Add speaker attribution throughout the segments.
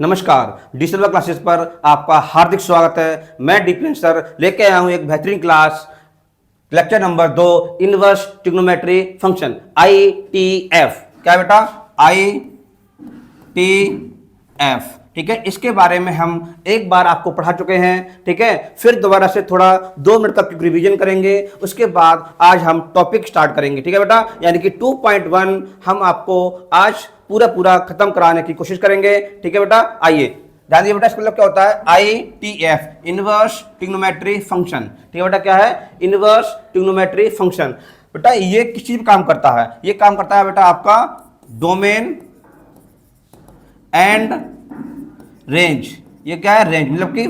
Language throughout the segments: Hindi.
Speaker 1: नमस्कार, डिजिटल क्लासेस पर आपका हार्दिक स्वागत है। मैं डीपी सर लेके आया हूं एक बेहतरीन class, lecture number 2, inverse trigonometry function ITF। क्या बेटा? ITF। ठीक है, इसके बारे में हम एक बार आपको पढ़ा चुके हैं। ठीक है, फिर दोबारा से थोड़ा 2 मिनट का रिवीजन करेंगे। उसके बाद आज हम टॉपिक स्टार्ट करेंगे। ठीक है बेटा, यानी कि 2.1 हम आपको आज पूरा खत्म कराने की कोशिश करेंगे। ठीक है बेटा, आइए ध्यान दीजिए बेटा। इसका मतलब क्या होता है? ITF, inverse trigonometry function. ठीक है बेटा, क्या है? Inverse trigonometry function. बेटा ये किस चीज काम करता है? ये काम करता है बेटा आपका डोमेन एंड रेंज। ये क्या है? रेंज मतलब कि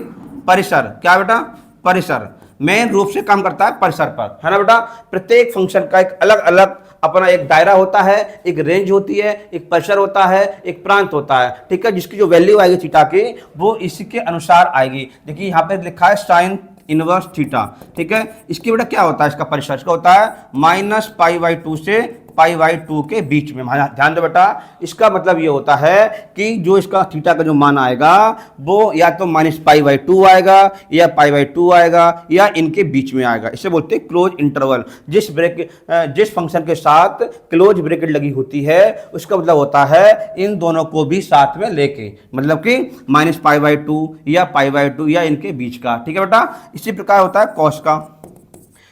Speaker 1: परिसर। क्या बेटा? परिसर। मेन रूप से काम करता है परिसर पर, है ना बेटा। प्रत्येक फंक्शन का एक अलग अलग अपना एक दायरा होता है, एक रेंज होती है, एक परिसर होता है, एक प्रांत होता है। ठीक है, जिसकी जो वैल्यू आएगी थीटा की वो इसी के अनुसार आएगी। देखिए यहाँ पे लिखा है साइन इनवर्स थीटा। ठीक है, इसकी बेटा क्या होता है? इसका परिसर इसका होता है -π/2 से π/2 के बीच में। ध्यान दो बेटा, इसका मतलब ये होता है कि जो इसका थीटा का जो मान आएगा वो या तो -π/2 आएगा या π/2 आएगा या इनके बीच में आएगा। इसे बोलते हैं क्लोज इंटरवल। जिस फंक्शन के साथ क्लोज ब्रैकेट लगी होती है उसका मतलब होता है इन दोनों को भी साथ में लेके, मतलब कि -π/2 या π/2 या इनके बीच का। ठीक है बेटा, इसी प्रकार होता है कॉस का।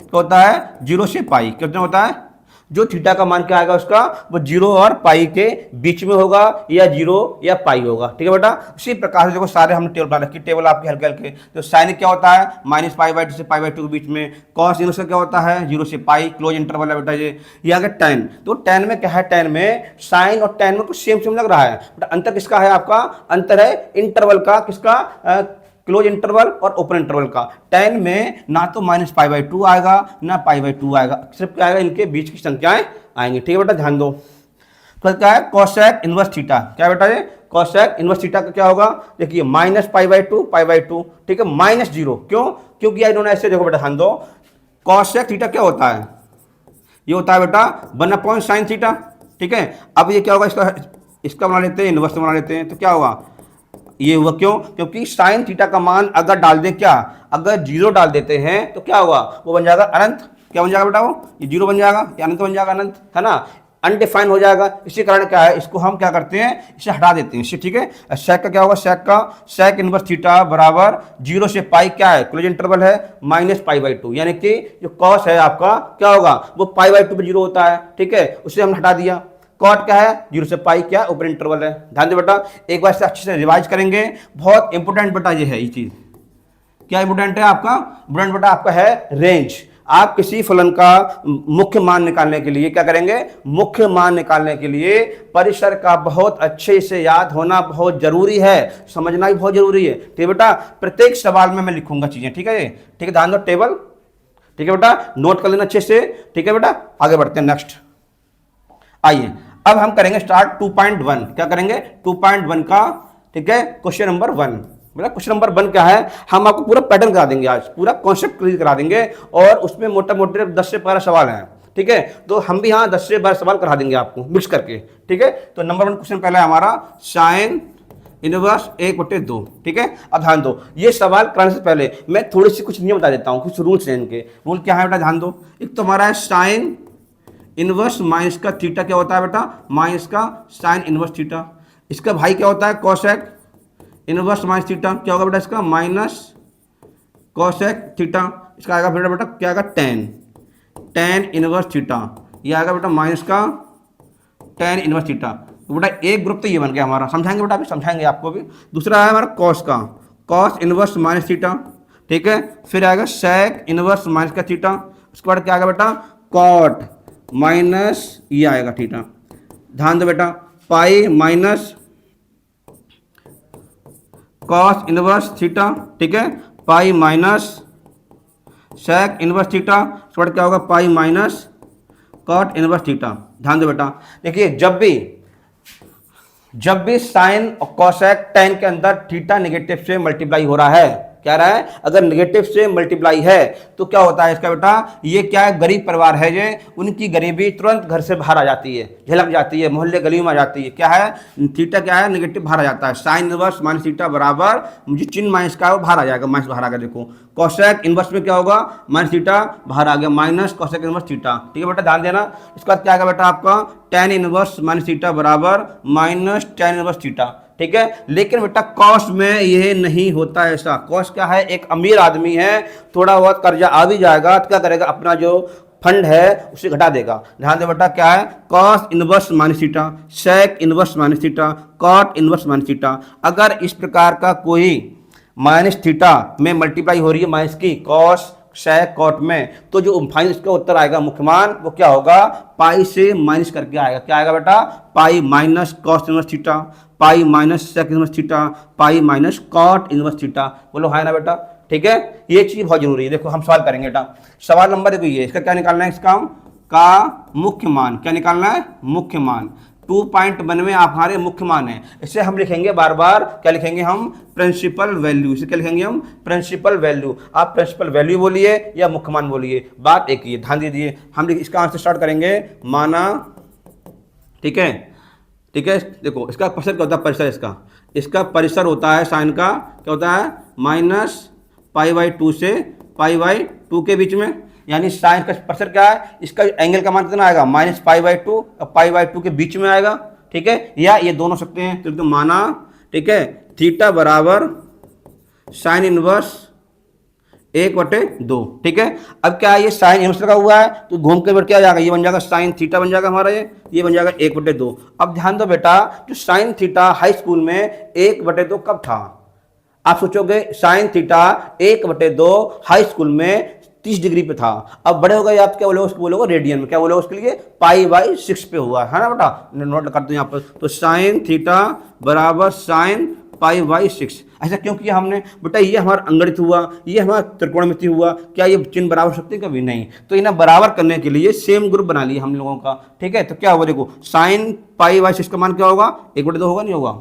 Speaker 1: तो होता है 0 से पाई। कितना होता है? जो थीटा का मान क्या आएगा उसका, वो 0 और पाई के बीच में होगा या 0 या पाई होगा। ठीक है बेटा, इसी प्रकार से देखो सारे हमने टेबल बना रखी, टेबल आपके हल्के हल्के। तो साइन क्या होता है? -π/2 से π/2 के बीच में। कॉस इनवर्स का क्या होता है? 0 से पाई, क्लोज इंटरवल है बेटा ये आगे tan। तो tan में क्या है? tan में साइन और tan में कुछ सेम लग रहा है बेटा। अंतर किसका है? आपका अंतर है इंटरवल का। किसका? क्लोज इंटरवल और ओपन इंटरवल का। tan में ना तो -π/2 आएगा ना π/2 आएगा, सिर्फ क्या आएगा? इनके बीच की संख्याएं आएंगी। ठीक है बेटा, ध्यान दो। तो क्या है? Cosec inverse theta. क्या बेटा ये? कोसेक इनवर्स थीटा का क्या होगा? देखिए -π/2 ठीक है, -0। क्यों? क्योंकि इन्होंने ऐसे, देखो बेटा ध्यान दो, कोसेक थीटा क्या होता है? ये होता है बेटा 1/sin थीटा। ठीक है, अब ये क्या होगा? इसका बना लेते हैं, इनवर्स बना लेते हैं। तो क्या होगा? ये हुआ क्यों? क्योंकि साइन थीटा का मान अगर डाल दें, क्या अगर 0 डाल देते हैं तो क्या होगा? वो बन जाएगा अनंत। क्या बन जाएगा बेटा? वो ये 0 बन जाएगा, ये अनंत बन जाएगा, अनंत, है ना, अनडिफाइन हो जाएगा। इसी कारण क्या है, इसको हम क्या करते हैं? इसे हटा देते हैं। ठीक है, सेक का क्या होगा? सेक इनवर्स थीटा बराबर 0 से पाई, क्या है? क्लोज इंटरवल है, -π/2। यानी कि जो कॉस है आपका क्या होगा? वो π/2 पे 0 होता है। ठीक है, उसे हमने हटा दिया। कॉट क्या है? 0 से पाई, क्या ओपन इंटरवल है। ध्यान दो बेटा, एक बार से अच्छे से रिवाइज करेंगे। बहुत इंपोर्टेंट बेटा ये है, ये चीज क्या इंपोर्टेंट है आपका? इंपोर्टेंट बेटा आपका है रेंज। आप किसी फलन का मुख्य मान निकालने के लिए क्या करेंगे? मुख्य मान निकालने के लिए परिसर का बहुत अच्छे से याद होना बहुत जरूरी है, समझना भी बहुत जरूरी है। ठीक है बेटा, प्रत्येक सवाल में मैं लिखूंगा चीजें। ठीक है, ठीक है, ध्यान दो टेबल। ठीक है बेटा, नोट कर लेना अच्छे से। ठीक है बेटा, आगे बढ़ते हैं नेक्स्ट। आइए अब हम करेंगे स्टार्ट 2.1। क्या करेंगे? 2.1 का। ठीक है, क्वेश्चन नंबर 1। मतलब क्वेश्चन नंबर 1 क्या है? हम आपको पूरा पैटर्न करा देंगे आज, पूरा कॉन्सेप्ट क्लियर करा देंगे और उसमें मोटा मोटे 10 से 12 सवाल हैं। ठीक है, तो हम भी यहाँ 10 से 12 सवाल करा देंगे आपको मिक्स करके। ठीक है, तो नंबर 1 क्वेश्चन पहला है हमारा साइन इनवर्स 1/2। ठीक है, अब ध्यान दो, ये सवाल कराने से पहले मैं थोड़ी सी कुछ नियम बता देता हूँ, कुछ रूल्स हैं इनके। रूल क्या है बेटा? ध्यान दो। एक तो हमारा है साइन इनवर्स माइनस का थीटा। क्या होता है बेटा? माइनस का साइन इनवर्स थीटा। इसका भाई क्या होता है? Cosec inverse minus theta. क्या होगा बेटा? इसका माइनस कोसेक थीटा। इसका आएगा बेटा क्या आएगा? Tan inverse theta. ये आएगा बेटा माइनस का टेन इनवर्स थीटा। तो बेटा एक ग्रुप तो ये बन गया हमारा। समझाएंगे बेटा, अभी समझाएंगे आपको भी। दूसरा है हमारा कॉस का, कॉस इनवर्स माइनस थीटा। ठीक है, फिर आएगा सेक इनवर्स माइनस का थीटा। उसके बाद क्या आएगा बेटा? कॉट माइनस ये आएगा थीटा। ध्यान दो बेटा, pi minus cos inverse theta. ठीक है, pi minus sec inverse theta. उसके बाद क्या होगा? Pi minus cot inverse theta. ध्यान दो बेटा, देखिए जब भी साइन और कॉसेक टेन के अंदर थीटा नेगेटिव से मल्टीप्लाई हो रहा है, क्या रहा है, अगर नेगेटिव से मल्टीप्लाई है तो क्या होता है इसका बेटा, ये क्या है, गरीब परिवार है ये, उनकी गरीबी तुरंत घर से बाहर आ जाती है, झलक जाती है, मोहल्ले गली में आ जाती है। क्या है, थीटा क्या है, नेगेटिव बाहर आ जाता है। साइन इनवर्स माइनस थीटा बराबर, मुझे चिन्ह माइनस का है वो बाहर आ जाएगा, माइनस बाहर आ गया। देखो कोसेक इनवर्स में क्या होगा, माइनस थीटा बाहर आ गया, माइनस कोसेक इनवर्स थीटा। ठीक है बेटा, ध्यान देना। इसके बाद क्या आएगा बेटा आपका, टेन इनवर्स माइनस थीटा बराबर माइनस टेन इनवर्स थीटा। ठीक है, लेकिन बेटा कॉस में यह नहीं होता है ऐसा। कॉस क्या है, एक अमीर आदमी है, थोड़ा बहुत कर्जा आ भी जाएगा तो क्या करेगा, अपना जो फंड है उसे घटा देगा। ध्यान दे बेटा, क्या है, cos inverse minus theta, sec inverse minus theta, cot inverse minus theta. अगर इस प्रकार का कोई माइनस थीटा में मल्टीप्लाई हो रही है माइनस की कॉस सेक कॉट में, तो जो फाइनल इसका उत्तर आएगा मुख्य मान वो क्या होगा, पाई से माइनस करके आएगा। क्या आएगा बेटा, pi minus cos inverse theta, pi minus sec inverse theta, pi minus cot inverse theta. बोलो है ना बेटा। ठीक है, ये चीज बहुत जरूरी है। देखो हम सवाल करेंगे बेटा, सवाल नंबर देखो ये, इसका क्या निकालना है, इसका का मुख्य मान। क्या निकालना है, मुख्य मान। 2.1 में आप हमारे मुख्य मान है। इसे हम लिखेंगे बार बार, क्या लिखेंगे हम, प्रिंसिपल वैल्यू। इसे क्या लिखेंगे हम, प्रिंसिपल वैल्यू। आप प्रिंसिपल वैल्यू बोलिए या मुख्य मान बोलिए, बात एक ही है। ध्यान दीजिए, हम इसका आंसर स्टार्ट करेंगे, माना। ठीक है, ठीक है, देखो इसका परिसर क्या होता है, परिसर इसका परिसर होता है साइन का, क्या होता है, माइनस पाई/2 से पाई/2 के बीच में, यानी साइन का परिसर क्या है, इसका एंगल का मान कितना आएगा, माइनस पाई/2 और पाई/2 के बीच में आएगा। ठीक है, या ये दोनों सकते हैं, तो माना। ठीक है, थीटा बराबर साइन इनवर्स 1/2। ठीक है, अब क्या है, ये साइन इनवर्स लगा हुआ है तो घूम के क्या जाएगा, ये बन जाएगा साइन थीटा बन जाएगा हमारा, ये बन जाएगा 1/2। अब ध्यान दो बेटा, जो साइन थीटा हाई स्कूल में 1/2 कब था, आप सोचोगे साइन थीटा 1/2 हाई स्कूल में 30 डिग्री पे था। अब बड़े हो गए आप, क्या बोलोगे उसको, बोलोगे रेडियन में। क्या बोलोगे उसके लिए, पाई/6 पे हुआ है ना बेटा, नोट कर दो यहाँ पर। तो साइन थीटा बराबर साइन पाई/6। ऐसा क्यों किया हमने बेटा, ये हमारा अंगणित हुआ, ये हमारा त्रिकोणमिति हुआ, क्या ये चिन्ह बराबर हो सकते हैं, कभी नहीं। तो इन्हें बराबर करने के लिए सेम ग्रुप बना लिया हम लोगों का। ठीक है, तो क्या होगा, देखो साइन पाई/6 का मान क्या होगा, 1/2 होगा, नहीं होगा।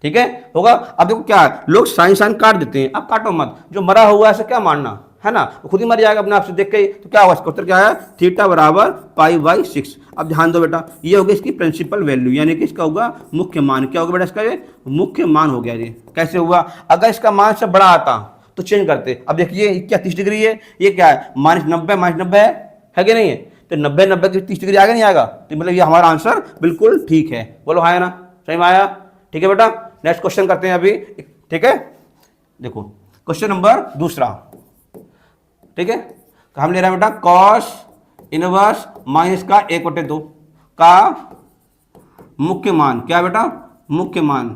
Speaker 1: ठीक है, होगा। अब देखो क्या है, लोग साइन साइन काट देते हैं, अब काटो मत, जो मरा हुआ है ऐसा क्या मानना है ना, खुद ही मर जाएगा अपने आप से देख के। तो क्या होगा, इसका उत्तर क्या है, थीटा बराबर पाई/6। अब ध्यान दो बेटा, ये होगी इसकी प्रिंसिपल वैल्यू, यानी कि इसका होगा मुख्य मान। क्या होगा बेटा, इसका ये मुख्य मान हो गया। ये कैसे हुआ, अगर इसका मान से बड़ा आता तो चेंज करते। अब देखिए क्या 30 डिग्री है, ये क्या है, -90 -90 है कि नहीं है, तो 90 की 30 डिग्री आगे नहीं आएगा, तो मतलब ये हमारा आंसर बिल्कुल ठीक है। बोलो हाँ ना, सही में आया। ठीक है बेटा, नेक्स्ट क्वेश्चन करते हैं अभी। ठीक है, देखो क्वेश्चन नंबर दूसरा। ठीक है, तो हम ले रहे हैं बेटा कॉस इनवर्स माइनस का 1/2 का मुख्य मान। क्या बेटा, मुख्य मान,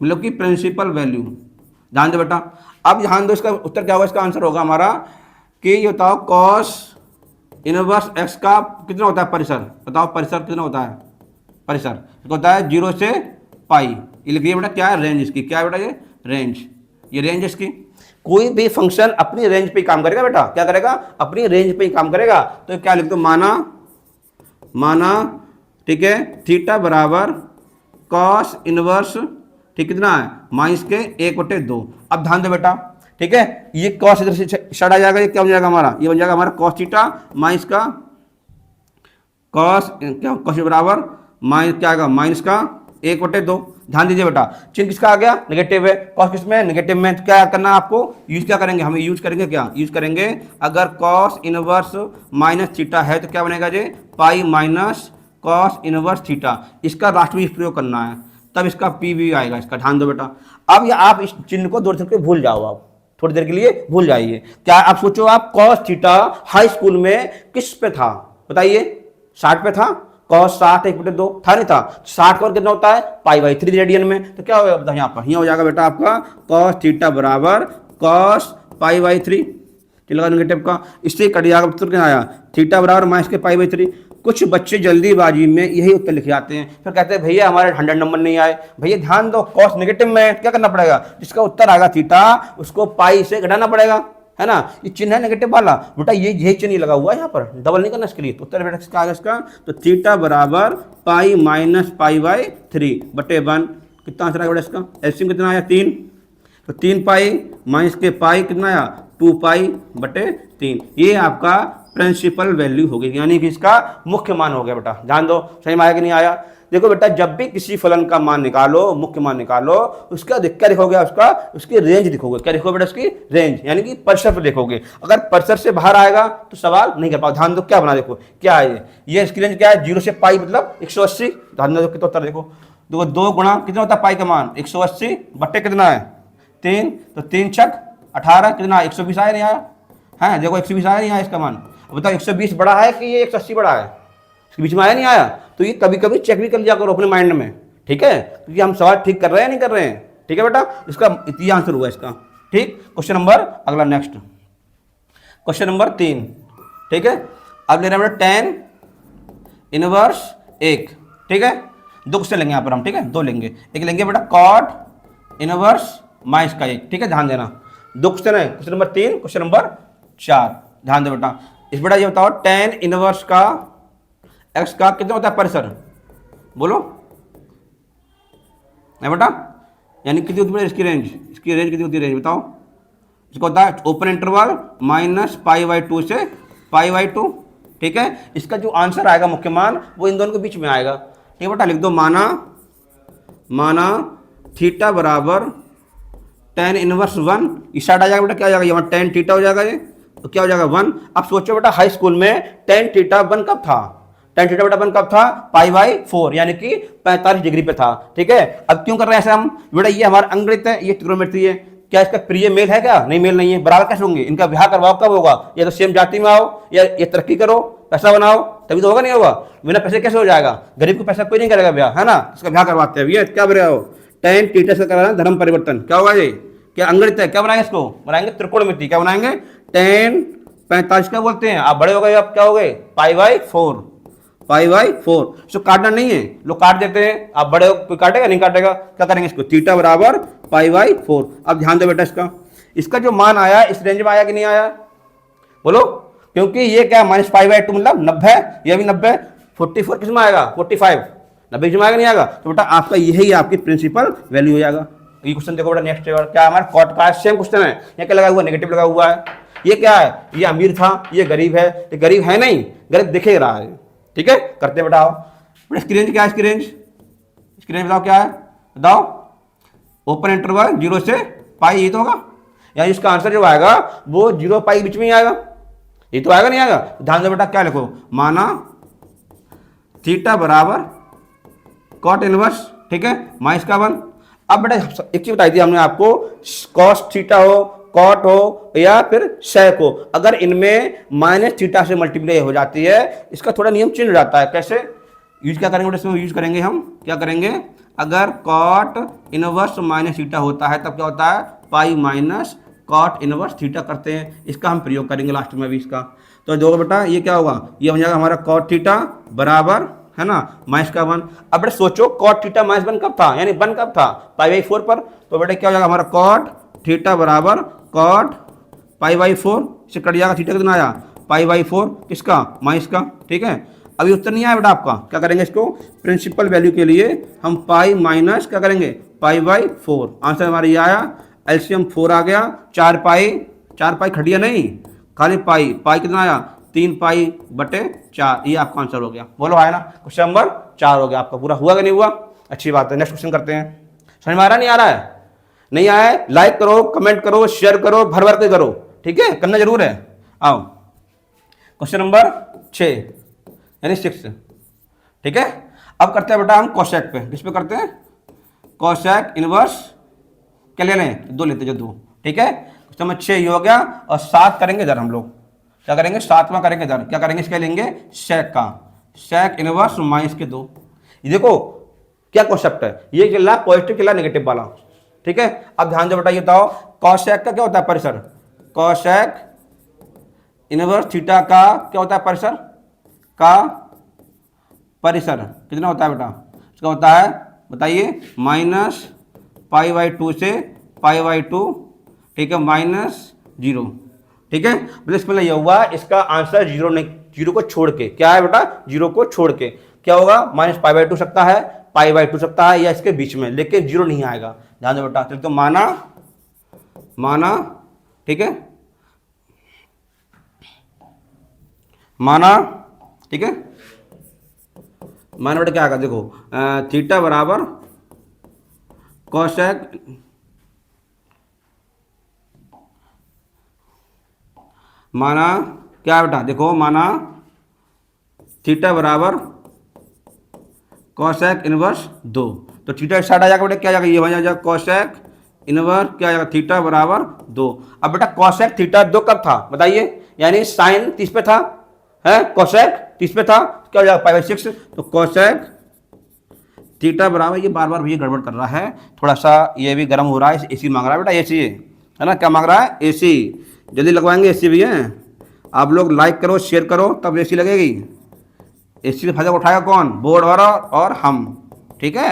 Speaker 1: मतलब कि प्रिंसिपल वैल्यू। ध्यान दो बेटा, अब ध्यान दो, इसका उत्तर क्या होगा, इसका आंसर होगा हमारा कि ये बताओ कॉस इनवर्स एक्स का कितना होता है परिसर, बताओ परिसर कितना होता है, परिसर होता है 0 से पाई। ये लिखिए बेटा, क्या है रेंज इसकी, क्या है बेटा, ये रेंज, ये रेंज इसकी। कोई भी फंक्शन अपनी रेंज पे ही काम करेगा बेटा, क्या करेगा, अपनी रेंज पे ही काम करेगा। तो क्या लिख दो, माना। ठीक है, थीटा बराबर कॉस इनवर्स, ठीक कितना है, माइनस के 1/2। अब ध्यान दो बेटा, ठीक है, ये कॉस इधर से छड़ आ जाएगा, ये क्या बन जाएगा हमारा, ये बन जाएगा हमारा कॉस थीटा माइनस का कॉस, क्या कॉस बराबर माइनस क्या आएगा, माइनस का 1/2। ध्यान दीजिए बेटा, चिन्ह किसका आ गया, नेगेटिव है, कॉस किसमें, नेगेटिव में। तो क्या करना है आपको, यूज क्या करेंगे, हम यूज करेंगे, क्या यूज करेंगे, अगर कॉस इनवर्स माइनस थीटा है तो क्या बनेगा जी, pi minus cos inverse theta. इसका लास्ट में प्रयोग करना है, तब इसका पी भी आएगा इसका। ध्यान दो बेटा, अब ये आप इस चिन्ह को थोड़ी देर के भूल जाओ, आप थोड़ी देर के लिए भूल जाइए। क्या आप सोचो, आप कॉस थीटा हाई स्कूल में किस पे था, बताइए, 60 पे था, कॉस 60 1/2 था, नहीं था, 60 का कितना होता है, पाई/3 रेडियन में। तो क्या होगा यहाँ पर, यहाँ हो जाएगा बेटा आपका कॉस थीटा बराबर कॉस पाई/3, लगा नेगेटिव का, इससे कट जाएगा, उत्तर क्या आया, थीटा बराबर माइनस के पाई/3। कुछ बच्चे जल्दीबाजी में यही उत्तर लिख जाते हैं, फिर कहते हैं भैया हमारे 100 नंबर नहीं आए। भैया ध्यान दो, कॉस नेगेटिव में क्या करना पड़ेगा, जिसका उत्तर आएगा थीटा उसको पाई से घटाना पड़ेगा, है ना। ये चिन्ह है नेगेटिव वाला बेटा, यही चिन्ह लगा हुआ है यहाँ पर, डबल नहीं करना इसके लिए। तो उत्तर बेटा किसका आएगा इसका, तो थीटा बराबर पाई माइनस पाई/3/1। कितना आंसर आएगा बेटा इसका, एलसीएम कितना आया, 3। तो 3 पाई माइनस के पाई कितना आया 2 पाई बटे 3, ये आपका प्रिंसिपल वैल्यू हो गई, यानी कि इसका मुख्य मान हो गया बेटा। ध्यान दो, समझ में आया कि नहीं आया? देखो बेटा, जब भी किसी फलन का मान निकालो, मुख्य मान निकालो, उसका क्या लिखोगे? उसकी रेंज लिखोगे। क्या लिखोगे बेटा? उसकी रेंज, यानी कि परिसर पर लिखोगे। अगर परिसर से बाहर आएगा तो सवाल नहीं कर पाओ। ध्यान दो क्या बना, देखो क्या है ये इसकी रेंज क्या है? 0 से पाई मतलब 180। ध्यान दो कितना उत्तर देखो, 2 गुणा कितना होता है पाई का मान 180 बट्टे कितना है 3, तो 3 छक 18 कितना 120 आया नहीं आया? है देखो 120 आया नहीं आया इसका मान। बताओ 120 बड़ा है कि ये 180 बड़ा है? इसके बीच में आया नहीं आया? तो ये कभी कभी चेक भी कर लिया करो अपने माइंड में, ठीक है, क्योंकि हम सवाल ठीक कर रहे हैं नहीं कर रहे हैं। ठीक है बेटा, इसका ये आंसर हुआ इसका। ठीक, क्वेश्चन नंबर अगला नेक्स्ट क्वेश्चन नंबर 3। ठीक है, अब ले रहे हैं tan इनवर्स 1। ठीक है, 2 क्वेश्चन लेंगे यहाँ पर हम। ठीक है, 2 लेंगे। एक लेंगे बेटा cot इनवर्स माइनस का 1। ठीक है, ध्यान देना 2 क्वेश्चन है, क्वेश्चन नंबर 3, क्वेश्चन नंबर 4। ध्यान दो बेटा, इस बेटा ये बताओ tan इनवर्स का x का कितना होता है परिसर? बोलो है बेटा, यानी कितनी होती है इसकी रेंज? इसकी रेंज कितनी होती है? रेंज बताओ। इसका होता है ओपन इंटरवल माइनस π/2 से π/2। ठीक है, इसका जो आंसर आएगा मुख्य मान वो इन दोनों के बीच में आएगा। ठीक है बेटा, लिख दो माना थीटा बराबर tan इनवर्स 1। इस साइड आ जाएगा बेटा, क्या हो जाएगा? यहाँ tan थीटा हो जाएगा, ये तो क्या हो जाएगा 1। अब सोचो बेटा, हाई स्कूल में tan थीटा 1 कब था? tan थीटा बेटा 1 कब था? π/4, यानी कि 45 डिग्री पे था। ठीक है, अब क्यों कर रहे हैं ऐसे हम? बेटा ये हमारा अंगृत है, ये त्रिकोणमिति है, क्या इसका प्रिय मेल है? क्या नहीं, मेल नहीं है। बराबर कैसे होंगे? इनका ब्याह करवाओ कब होगा? या तो सेम जाति में आओ, या ये तरक्की करो, पैसा बनाओ, तभी तो होगा। नहीं होगा बिना पैसे कैसे हो जाएगा? गरीब को पैसा कोई नहीं करेगा ब्याह, है ना? इसका ब्याह करवाते हैं। ये क्या बना हो? tan थीटा से कराना धर्म परिवर्तन, क्या होगा ये? क्या अंगृत है? क्या बनाएंगे इसको? बनाएंगे त्रिकोणमिति। क्या बनाएंगे? tan 45 क्या बोलते हैं? आप बड़े हो गए, आप क्या हो गए? π/4। इसको काटना नहीं है, लोग काट देते हैं। आप बड़े हो, कोई काटेगा नहीं? काटेगा। क्या करेंगे इसको? थीटा बराबर π/4। अब ध्यान दो बेटा, इसका जो मान आया इस रेंज में आया कि नहीं आया? बोलो, क्योंकि ये क्या माइनस π/2 मतलब 90, ये भी 90, 44 किस में आएगा? 45 90 में आएगा नहीं आएगा? तो बेटा आपका यही आपकी प्रिंसिपल वैल्यू हो जाएगा। ये क्वेश्चन देखो बेटा, नेक्स्ट क्या हमारा कॉट का सेम क्वेश्चन है। ये क्या लगा हुआ? नेगेटिव लगा हुआ है। ये क्या है? ये अमीर था, ये गरीब है। ये गरीब है नहीं, गरीब दिखे रहा है। ठीक है, करते बताओ बेटा इसकी रेंज क्या है? इसकी रेंज बताओ क्या है? बताओ। ओपन इंटरवल 0 से पाई, ये तो होगा, यानी इसका आंसर जो आएगा वो 0 पाई बीच में ही आएगा। ये तो आएगा नहीं आएगा? ध्यान दो बेटा, क्या लिखो? माना थीटा बराबर कॉट इनवर्स, ठीक है, माइनस का 1। अब बेटा एक चीज बताई थी हमने आपको, कॉस थीटा हो, कॉट हो या फिर सेक हो, अगर इनमें माइनस थीटा से मल्टीप्लाई हो जाती है, इसका थोड़ा नियम चेंज हो जाता है। कैसे यूज क्या करेंगे? इसमें यूज करेंगे हम, क्या करेंगे? अगर कॉट इनवर्स माइनस थीटा होता है तब क्या होता है? Pi minus cot inverse theta करते हैं। इसका हम प्रयोग करेंगे लास्ट में भी इसका। तो जो बेटा ये क्या होगा? ये बन जाएगा हमारा कॉट थीटा बराबर, है ना, माइनस का 1। अब बेटा सोचो कॉट थीटा माइनस 1 कब था? यानी 1 कब था? π/4 पर। तो बेटा क्या हो जाएगा हमारा? कॉट थीटा बराबर कॉट π/4 से कट जाएगा। थीटा कितना आया? π/4 किसका? माइनस का। ठीक है, अभी उत्तर नहीं आया बेटा आपका। क्या करेंगे इसको? प्रिंसिपल वैल्यू के लिए हम पाई माइनस क्या करेंगे? π/4। आंसर हमारा ये आया, एलसीएम 4 आ गया। 4 पाई खटिया नहीं, खाली पाई कितना आया? 3 पाई बटे 4। ये आपका आंसर हो गया। बोलो आया ना? क्वेश्चन नंबर 4 हो गया आपका। पूरा हुआ कि नहीं हुआ? अच्छी बात है। नेक्स्ट क्वेश्चन करते हैं। समझ में आ रहा नहीं आ रहा है? नहीं आया है? लाइक करो, कमेंट करो, शेयर करो, भर भर के करो। ठीक है, करना जरूर है। आओ क्वेश्चन नंबर 6 यानी 6। ठीक है, अब करते हैं बेटा हम कोसेक पे। किस पे करते हैं? Cosec inverse. क्या ले लें? 2 लेते जो 2। ठीक है, क्वेश्चन नंबर 6 ये हो गया। और 7 करेंगे इधर हम लोग। क्या करेंगे? 7वां करेंगे इधर। क्या करेंगे? इसके लेंगे सेक का, सेक इनवर्स माइनस के 2। ये देखो क्या कॉन्सेप्ट है, ये चल रहा पॉजिटिव चल रहा नेगेटिव वाला। ठीक है, अब ध्यान से बेटा ये बताओ कॉसेक का क्या होता है? परिसर। कॉसेक इनवर्स थीटा का क्या होता है? परिसर का परिसर कितना होता है बेटा? इसका होता है बताइए माइनस π/2 से π/2। ठीक है, -0। ठीक है, मतलब इसमें ये हुआ इसका आंसर 0 नहीं, 0 को छोड़ के। क्या है बेटा? 0 को छोड़ के क्या होगा? -π/2 सकता है, π/2 सकता है, या इसके बीच में, लेकिन 0 नहीं आएगा। ध्यान दो बेटा। चलो तो माना माना, ठीक है, माना, ठीक है, माना बेटा क्या आएगा देखो, थीटा बराबर कोसेक, माना क्या बेटा देखो, माना थीटा बराबर कोसेक इनवर्स 2, तो थीटा स्टार्ट आ जाएगा बेटा, क्या जाएगा, ये बन जाएगा कोसेक इनवर्स क्या आएगा, थीटा बराबर 2। अब बेटा कोसेक थीटा 2 कब था बताइए, यानी साइन 30 पे था, है कोसेक 30 पे था, क्या हो जाएगा पाई बाई 6, तो कोसेक थीटा बराबर, ये बार बार भैया गड़बड़ कर रहा है, थोड़ा सा ये भी गर्म हो रहा है, एसी मांग रहा है बेटा, एसी है ना, क्या मांग रहा है, एसी, जल्दी लगवाएंगे एसी भैया, आप लोग लाइक करो शेयर करो तब एसी लगेगी, एसी का फायदा उठाएगा कौन, बोर्ड वाला और हम, ठीक है,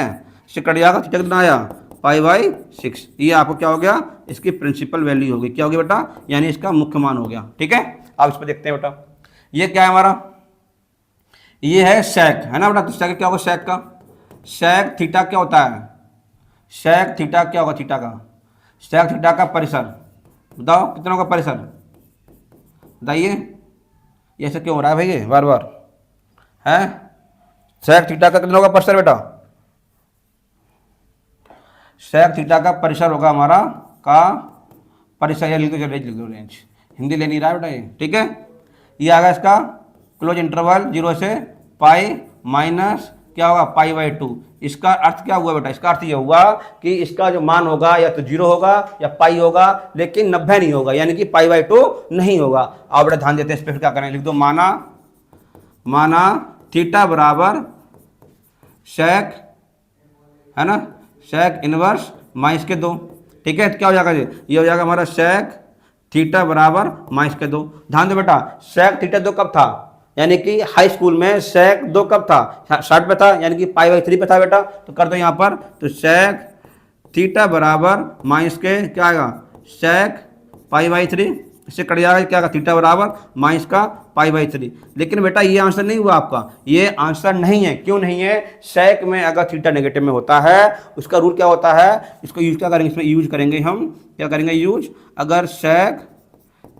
Speaker 1: इससे कट जाएगा, थीटा कितना आया पाई बाई 6, ये आपको क्या हो गया, इसकी प्रिंसिपल वैल्यू होगी, क्या होगी बेटा, यानी इसका मुख्य मान हो गया, ठीक है। अब इस पर देखते हैं बेटा, ये क्या है हमारा, ये है सेक, है ना बेटा, तो सेक क्या होगा, सेक का, सेक थीटा क्या होता है, सेक थीटा क्या होगा, थीटा का, सेक थीटा का परिसर, बताओ कितना होगा परिसर, बताइए, ये ऐसा क्यों हो रहा है भैया बार बार, है, सेक थीटा का कितना होगा परिसर बेटा, सेक थीटा का परिसर होगा हमारा, का परिसर, या लिख दो रेंज, हिंदी ले नहीं रहा है बेटा ये, ठीक है, ये आ गया इसका क्लोज इंटरवल 0 से पाई माइनस क्या होगा पाई बाई 2, इसका अर्थ क्या हुआ बेटा, इसका अर्थ ये हुआ कि इसका जो मान होगा या तो 0 होगा या पाई होगा, लेकिन 90 नहीं होगा, यानी कि पाई बाई 2 नहीं होगा। आप बेटा ध्यान देते हैं इस पर, क्या करें, लिख दो माना, माना थीटा बराबर सेक, है ना, सेक इनवर्स माइनस के 2, ठीक है, क्या हो जाएगा ये हो जाएगा हमारा सेक थीटा बराबर माइनस के 2। ध्यान दो बेटा, सेक थीटा 2 कब था, यानी कि हाई स्कूल में सेक 2 कब था, 60 पे था, यानी कि पाई बाई 3 पे था बेटा, तो कर दो यहाँ पर, तो सेक थीटा बराबर माइनस के क्या आएगा, सेक पाई बाई 3, इससे कट जाएगा क्या, थीटा बराबर माइनस का पाई बाई 3। लेकिन बेटा ये आंसर नहीं हुआ आपका, ये आंसर नहीं है, क्यों नहीं है, सेक में अगर थीटा नेगेटिव में होता है उसका रूल क्या होता है, इसको यूज क्या करेंगे, इसमें यूज करेंगे हम, क्या करेंगे यूज, अगर सेक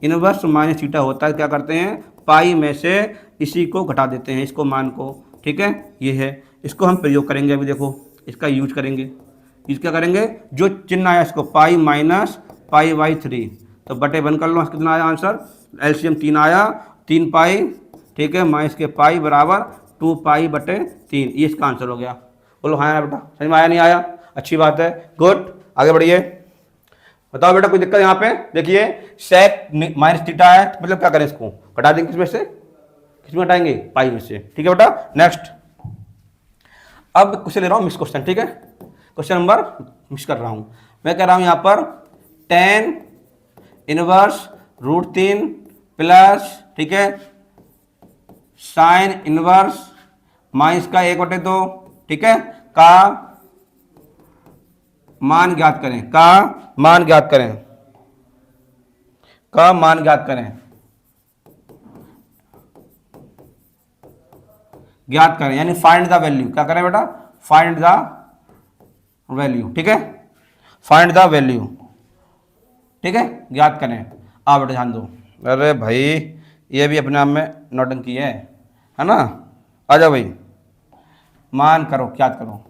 Speaker 1: इनवर्स माइनस थीटा होता है क्या करते हैं, पाई में से इसी को घटा देते हैं, इसको मान को, ठीक है, ये है, इसको हम प्रयोग करेंगे, अभी देखो इसका यूज करेंगे, यूज क्या करेंगे, जो चिन्ह आया इसको पाई माइनस पाई बाई 3, तो बटे 1 कर लो, कितना आया आंसर, एलसीएम 3 आया, 3 पाई, ठीक है, माइनस के पाई बराबर 2 पाई बटे 3, ये इसका आंसर हो गया। बोलो हाँ बेटा, समझ में आया नहीं आया, अच्छी बात है, गुड, आगे बढ़िए, बताओ बेटा कोई दिक्कत यहाँ पे, देखिए सेक माइनस थीटा है, मतलब क्या करें, इसको घटा देंगे, किसमें से, किसमें घटाएंगे, पाई में से, ठीक है बेटा। नेक्स्ट, अब क्वेश्चन ले रहा हूँ मिस क्वेश्चन, ठीक है, क्वेश्चन नंबर मिस कर रहा हूँ, मैं कह रहा हूँ यहाँ पर tan इनवर्स √3 प्लस, ठीक है, साइन इनवर्स माइनस का 1/2, ठीक है, का मान ज्ञात करें, का मान ज्ञात करें, का मान ज्ञात करें, ज्ञात करें, यानी फाइंड द वैल्यू, क्या करें बेटा, फाइंड द वैल्यू, ठीक है, फाइंड द वैल्यू, ठीक है, ज्ञात करें। आप बेटा ध्यान दो, अरे भाई ये भी अपने आप में नौटंकी है ना, आ जाओ भाई, मान करो, ज्ञात करो,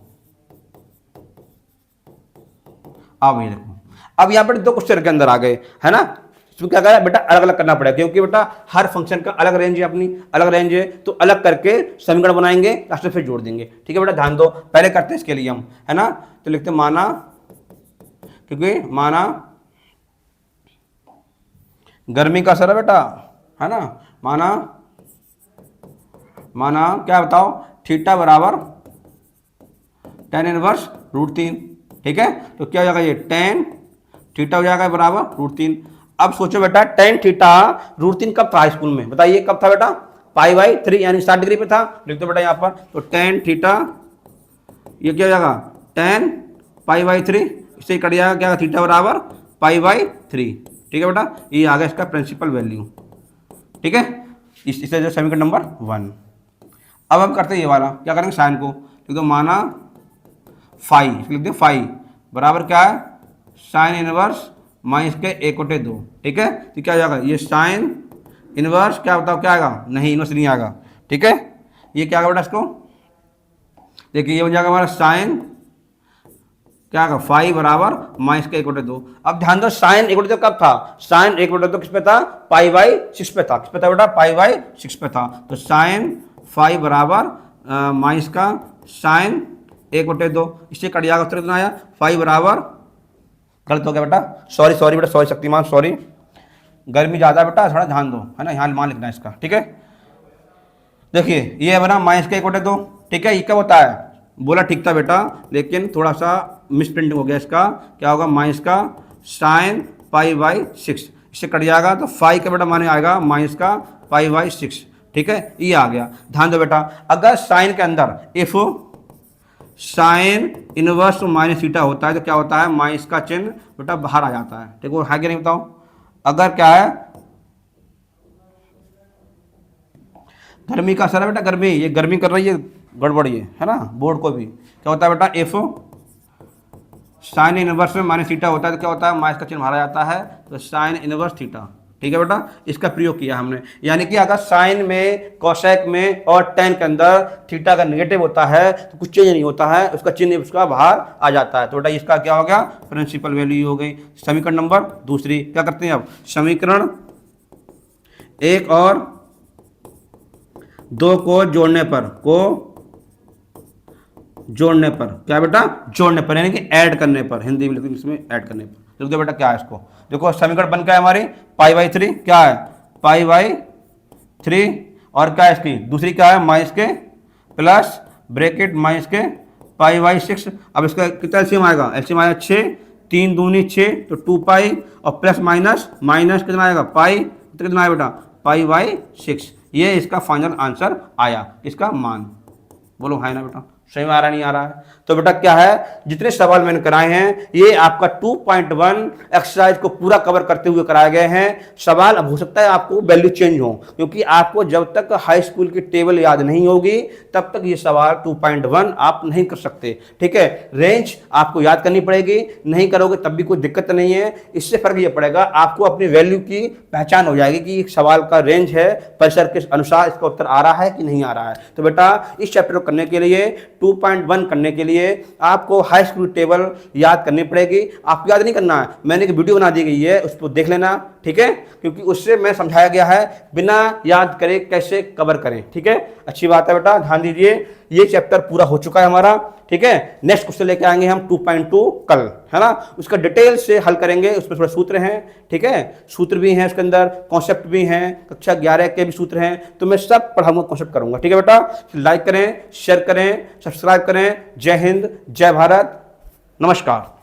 Speaker 1: आओ भाई देखो, अब यहाँ पर 2 क्वेश्चन के अंदर आ गए, है ना, इसमें क्या करा बेटा, अलग अलग करना पड़ेगा, क्योंकि बेटा हर फंक्शन का अलग रेंज है, अपनी अलग रेंज है, तो अलग करके समीकरण बनाएंगे, लास्ट में फिर जोड़ देंगे, ठीक है बेटा, ध्यान दो, पहले करते हैं इसके लिए हम, है ना, तो लिखते माना, क्योंकि माना गर्मी का असर है बेटा, है ना, माना, माना क्या बताओ, थीटा बराबर tan इनवर्स √3, ठीक है, तो क्या हो जाएगा ये tan थीटा हो जाएगा बराबर √3। अब सोचो बेटा tan थीटा √3 कब था स्कूल में, बताइए कब था बेटा, पाई बाई 3, यानी 60 डिग्री पे था, लिख दो बेटा यहाँ पर, तो tan थीटा ये क्या हो जाएगा, tan पाई बाई 3, इससे कट जाएगा क्या, थीटा बराबर पाई बाई 3, ठीक है बेटा, ये आ गया इसका प्रिंसिपल वैल्यू, ठीक है, इससे जो समीकरण नंबर 1। अब हम करते हैं ये वाला, क्या करेंगे, साइन को लिख दो, माना फाई, लिख दो फाई बराबर क्या है, साइन इनवर्स माइनस के 1/2। ठीक है, तो क्या हो जाएगा ये साइन इनवर्स, क्या बताओ क्या आएगा, नहीं इनवर्स नहीं आएगा। ठीक है, ये क्या आएगा बेटा इसको, देखिए ये बन जाएगा हमारा साइन क्या आएगा 5 बराबर माइनस के 1/2। अब ध्यान दो साइन 1/2 कब था, साइन 1/2 किस पे था, π/6 पे था। किस पे था बेटा, π/6 पे था। तो साइन 5 बराबर माइनस का साइन 1/2, इससे कट जाएगा, उत्तर कितना आया 5 बराबर, गलत हो गया बेटा, सॉरी सॉरी बेटा, सॉरी शक्तिमान, सॉरी, गर्मी ज़्यादा है बेटा, थोड़ा ध्यान दो, है ना, यहाँ मान लिखना है इसका। ठीक है, देखिए ये है बना माइनस का 1/2। ठीक है, ये क्या होता है, बोला ठीक था बेटा, लेकिन थोड़ा सा मिस प्रिंटिंग हो गया इसका। क्या होगा, माइनस का साइन π/6, इससे कट जाएगा तो 5 का बेटा माने आएगा माइनस का π/6। ठीक है, ये आ गया। ध्यान दो बेटा, अगर साइन के अंदर if sine inverse minus theta होता है तो क्या होता है, माइनस का चिन्ह बेटा बाहर आ जाता है। ठीक है कि नहीं बताओ, अगर क्या है गर्मी का असर है बेटा, गर्मी, ये गर्मी कर रही है, गड़बड़ ये है ना, बोर्ड को भी क्या होता है बेटा, इफ साइन इनवर्स में माइनस थीटा होता है तो क्या होता है, माइनस का चिन्ह बाहर आ जाता है, तो साइन इनवर्स थीटा। ठीक है बेटा, इसका प्रयोग किया हमने, यानी कि अगर साइन में, कोसेक में और टेन के अंदर थीटा का नेगेटिव होता है तो कुछ चेंज नहीं होता है, उसका चिन्ह उसका बाहर आ जाता है। तो बेटा इसका क्या हो गया, प्रिंसिपल वैल्यू हो गई। समीकरण नंबर दूसरी क्या करते हैं अब, समीकरण 1 और 2 को जोड़ने पर क्या बेटा, जोड़ने पर यानी कि ऐड करने पर, हिंदी में लिखते इसमें ऐड करने पर। लिख दो बेटा क्या है इसको, देखो समीकरण बन क्या है हमारी, π/3 क्या है, π/3 और क्या है इसकी दूसरी क्या है, माइनस के प्लस ब्रैकेट माइनस के π/6। अब इसका कितना एलसीएम आएगा, एलसीएम आएगा 6, 3 दूनी 6 तो 2π और प्लस माइनस माइनस कितना आएगा पाई, कितना आया बेटा π/6। ये इसका फाइनल आंसर आया, इसका मान, बोलो है ना बेटा, सही में आ रहा नहीं आ रहा है। तो बेटा क्या है, जितने सवाल मैंने कराए हैं ये आपका 2.1 एक्सरसाइज को पूरा कवर करते हुए कराए गए हैं। सवाल अब हो सकता है आपको वैल्यू चेंज हो, क्योंकि आपको जब तक हाई स्कूल की टेबल याद नहीं होगी तब तक ये सवाल 2.1 आप नहीं कर सकते। ठीक है, रेंज आपको याद करनी पड़ेगी, नहीं करोगे तब भी कोई दिक्कत नहीं है। इससे फर्क ये पड़ेगा, आपको अपनी वैल्यू की पहचान हो जाएगी कि सवाल का रेंज है, परिसर के अनुसार इसका उत्तर आ रहा है कि नहीं आ रहा है। तो बेटा इस चैप्टर को करने के लिए, 2.1 करने के लिए आपको हाई स्कूल टेबल याद करनी पड़ेगी। आपको याद नहीं करना है, मैंने एक वीडियो बना दी गई है, उसको देख लेना। ठीक है, क्योंकि उससे मैं समझाया गया है बिना याद करे कैसे कवर करें। ठीक है, अच्छी बात है बेटा, ध्यान दीजिए। ये चैप्टर पूरा हो चुका है हमारा। ठीक है, नेक्स्ट क्वेश्चन लेके आएंगे हम 2.2 कल, है ना, उसका डिटेल से हल करेंगे। उसमें थोड़े सूत्र हैं, ठीक है, सूत्र भी हैं उसके अंदर, कॉन्सेप्ट भी हैं, कक्षा 11 के भी सूत्र हैं, तो मैं सब पढ़ाऊंगा, कॉन्सेप्ट करूंगा। ठीक है बेटा, लाइक करें, शेयर करें, सब्सक्राइब करें। जय हिंद, जय भारत, नमस्कार।